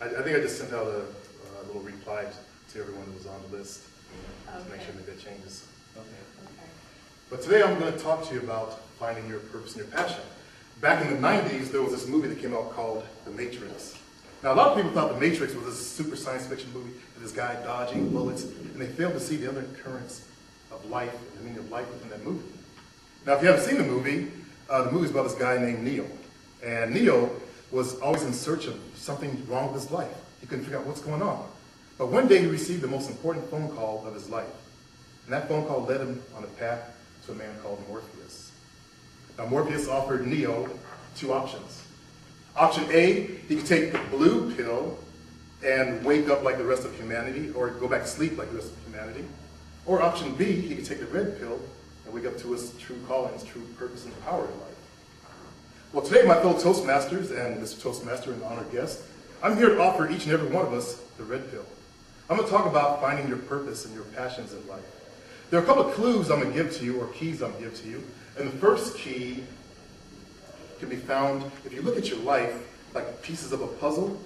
I think I just sent out a little reply to everyone that was on the list to make sure they get changes. Okay. But today I'm going to talk to you about finding your purpose and your passion. Back in the 90s, there was this movie that came out called The Matrix. Now, a lot of people thought The Matrix was this super science fiction movie with this guy dodging bullets, and they failed to see the undercurrents of life and the meaning of life within that movie. Now, if you haven't seen the movie's about this guy named Neo. And Neo was always in search of something wrong with his life. He couldn't figure out what's going on. But one day he received the most important phone call of his life. And that phone call led him on a path to a man called Morpheus. Now, Morpheus offered Neo two options. Option A, he could take the blue pill and wake up like the rest of humanity, or go back to sleep like the rest of humanity. Or option B, he could take the red pill and wake up to his true calling, his true purpose and power in life. Well, today, my fellow Toastmasters and Mr. Toastmaster and honored guest, I'm here to offer each and every one of us the red pill. I'm going to talk about finding your purpose and your passions in life. There are a couple of clues I'm going to give to you, or keys I'm going to give to you. And the first key can be found if you look at your life like pieces of a puzzle,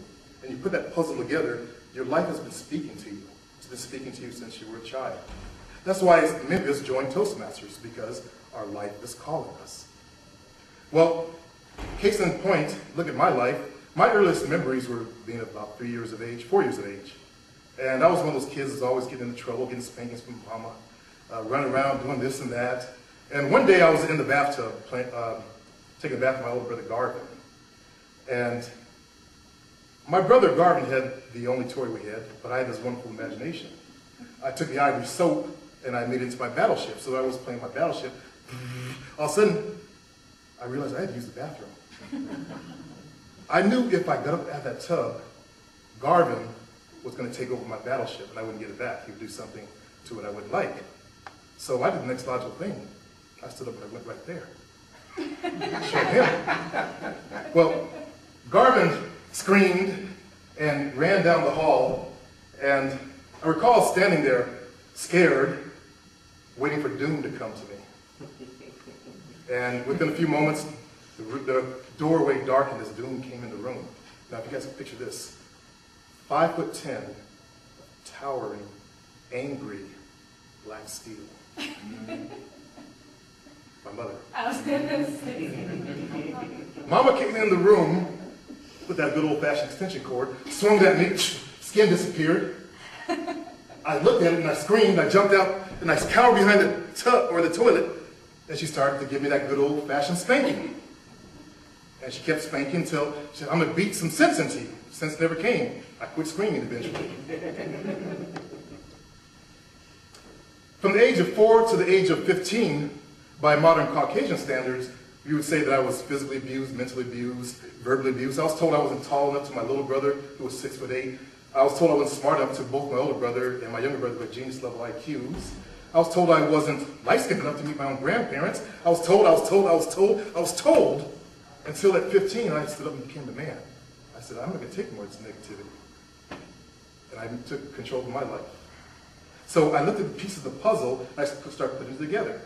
and you put that puzzle together, your life has been speaking to you. It's been speaking to you since you were a child. That's why many of us joined Toastmasters, because our life is calling us. Well, case in point, look at my life. My earliest memories were being about 4 years of age. And I was one of those kids that's always getting into trouble, getting spankings from mama, running around doing this and that. And one day I was in the bathtub taking a bath with my older brother Garvin. And my brother Garvin had the only toy we had, but I had this wonderful imagination. I took the ivory soap and I made it into my battleship. So I was playing my battleship. All of a sudden, I realized I had to use the bathroom. I knew if I got up out of that tub, Garvin was going to take over my battleship and I wouldn't get it back. He would do something to it I wouldn't like. So I did the next logical thing. I stood up and I went right there. Showed him. Well, Garvin screamed and ran down the hall, and I recall standing there scared, waiting for doom to come to me. And within a few moments, the doorway darkened as doom came in the room. Now, if you guys can picture this, 5'10", towering, angry, black steel. My mother. I was gonna say. Mama came in the room with that good old-fashioned extension cord, swung at me, skin disappeared. I looked at it and I screamed, I jumped out, and I cowered behind the tub or the toilet, and she started to give me that good old-fashioned spanking. And she kept spanking until she said, I'm gonna beat some sense into you. Sense never came. I quit screaming eventually. From the age of 4 to the age of 15, by modern Caucasian standards, you would say that I was physically abused, mentally abused, verbally abused. I was told I wasn't tall enough to my little brother, who was 6'8". I was told I wasn't smart enough to both my older brother and my younger brother with genius level IQs. I was told I wasn't light-skinned enough to meet my own grandparents. I was told, until at 15 I stood up and became the man. I said, I'm not going to take more of this negativity. And I took control of my life. So I looked at the piece of the puzzle and I started putting it together.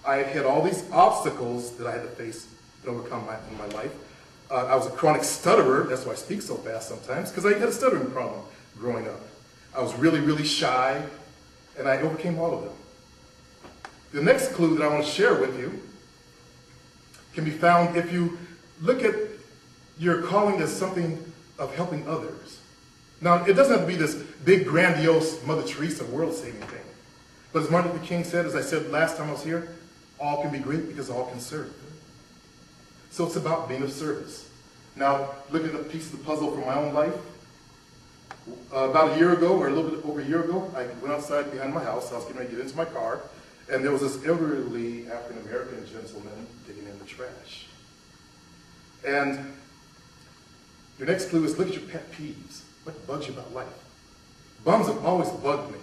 I had all these obstacles that I had to face and overcome in my life. I was a chronic stutterer. That's why I speak so fast sometimes, because I had a stuttering problem growing up. I was really, really shy, and I overcame all of them. The next clue that I want to share with you can be found if you look at your calling as something of helping others. Now, it doesn't have to be this big, grandiose Mother Teresa world-saving thing. But as Martin Luther King said, as I said last time I was here, all can be great because all can serve. So it's about being of service. Now, looking at a piece of the puzzle from my own life, about a year ago, or a little bit over a year ago, I went outside behind my house. I was getting ready to get into my car, and there was this elderly African-American gentleman digging in the trash. And your next clue is look at your pet peeves. What bugs you about life? Bums have always bugged me.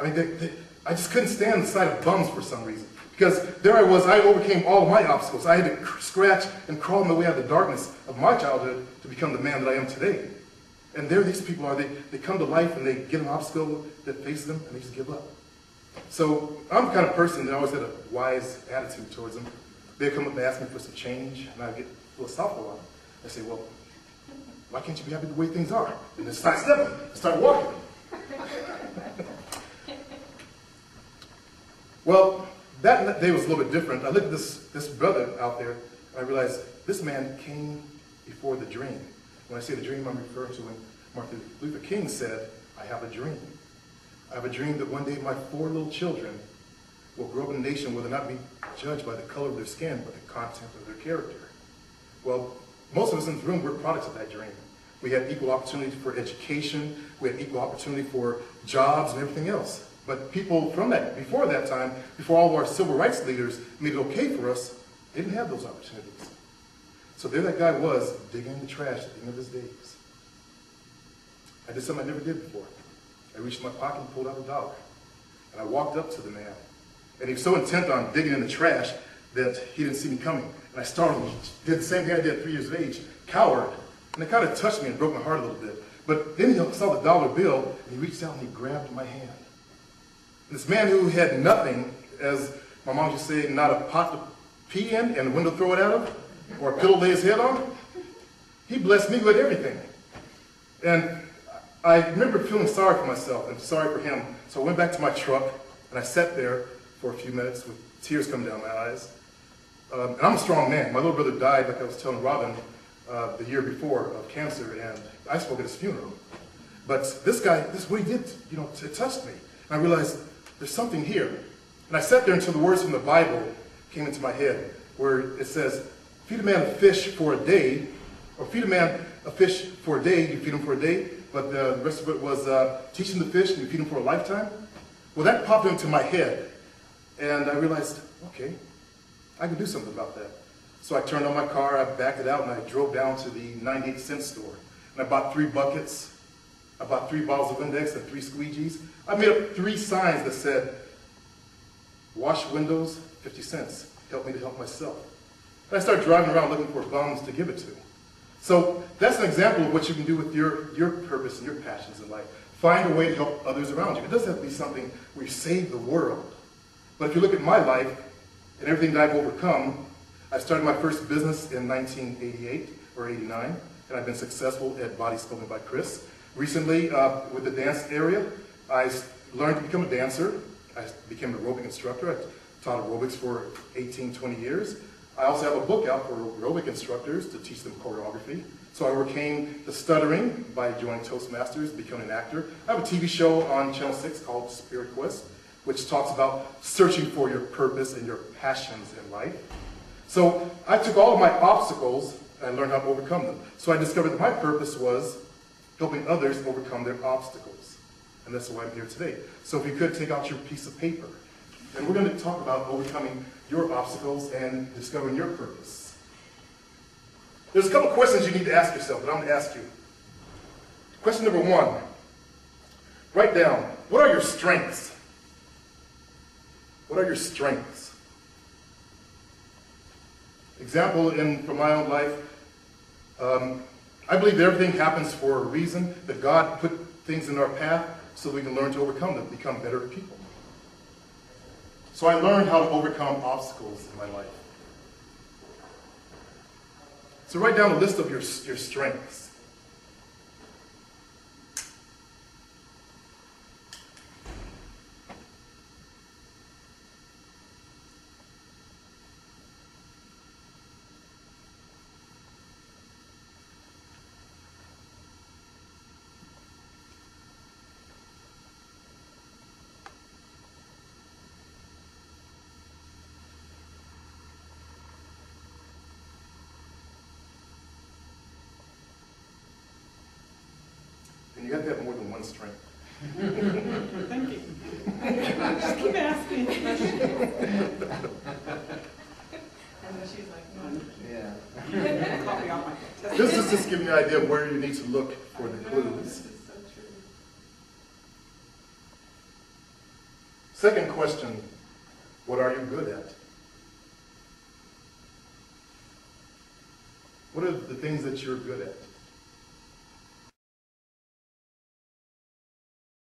I mean, I just couldn't stand the sight of bums for some reason. Because there I was, I overcame all of my obstacles. I had to scratch and crawl my way out of the darkness of my childhood to become the man that I am today. And there these people are, they come to life and they get an obstacle that faces them and they just give up. So I'm the kind of person that always had a wise attitude towards them. They'd come up and ask me for some change and I'd get philosophical on them. I say, well, Why can't you be happy the way things are? And then start stepping, start walking. Well, that day was a little bit different. I looked at this brother out there, and I realized this man came before the dream. When I say the dream, I'm referring to when Martin Luther King said, I have a dream. I have a dream that one day my 4 little children will grow up in a nation where they'll not be judged by the color of their skin, but the content of their character. Well, most of us in this room, we're products of that dream. We had equal opportunity for education, we had equal opportunity for jobs and everything else. But people from that, before that time, before all of our civil rights leaders made it okay for us, they didn't have those opportunities. So there that guy was, digging in the trash at the end of his days. I did something I never did before. I reached in my pocket and pulled out $1. And I walked up to the man. And he was so intent on digging in the trash that he didn't see me coming. And I startled him. He did the same thing I did at 3 years of age, cowered. And it kind of touched me and broke my heart a little bit. But then he saw the dollar bill, and he reached out and he grabbed my hand. This man who had nothing, as my mom used to say, not a pot to pee in and a window to throw it out of, or a pillow to lay his head on, he blessed me with everything. And I remember feeling sorry for myself and sorry for him. So I went back to my truck, and I sat there for a few minutes with tears coming down my eyes. And I'm a strong man. My little brother died, like I was telling Robin, the year before of cancer, and I spoke at his funeral. But this guy, this is what he did, it touched me. And I realized there's something here. And I sat there until the words from the Bible came into my head, where it says, feed a man a fish for a day, or feed a man a fish for a day, you feed him for a day, but the rest of it was teach him to fish and you feed him for a lifetime. Well, that popped into my head, and I realized, okay, I can do something about that. So I turned on my car, I backed it out, and I drove down to the 98-cent store. And I bought 3 buckets, I bought 3 bottles of Index and 3 squeegees. I made up 3 signs that said, wash windows, 50 cents. Help me to help myself. And I started driving around looking for bums to give it to. So that's an example of what you can do with your purpose and your passions in life. Find a way to help others around you. It doesn't have to be something where you save the world. But if you look at my life and everything that I've overcome, I started my first business in 1988 or 89, and I've been successful at Body Sculpting by Chris. Recently, with the dance area, I learned to become a dancer. I became an aerobic instructor. I taught aerobics for 18, 20 years. I also have a book out for aerobic instructors to teach them choreography. So I overcame the stuttering by joining Toastmasters, becoming an actor. I have a TV show on Channel 6 called Spirit Quest, which talks about searching for your purpose and your passions in life. So I took all of my obstacles and I learned how to overcome them. So I discovered that my purpose was helping others overcome their obstacles. And that's why I'm here today. So if you could take out your piece of paper. And we're going to talk about overcoming your obstacles and discovering your purpose. There's a couple questions you need to ask yourself that I'm going to ask you. Question number 1. Write down, what are your strengths? What are your strengths? Example from my own life, I believe that everything happens for a reason, that God put things in our path so we can learn to overcome them, become better people. So I learned how to overcome obstacles in my life. So write down a list of your strengths. You have to have more than one strength. Thank you. Just keep asking. And then she's like, no. Yeah. Copy off my test. This is just giving you an idea of where you need to look for the clues. This is so true. Second question, what are you good at? What are the things that you're good at?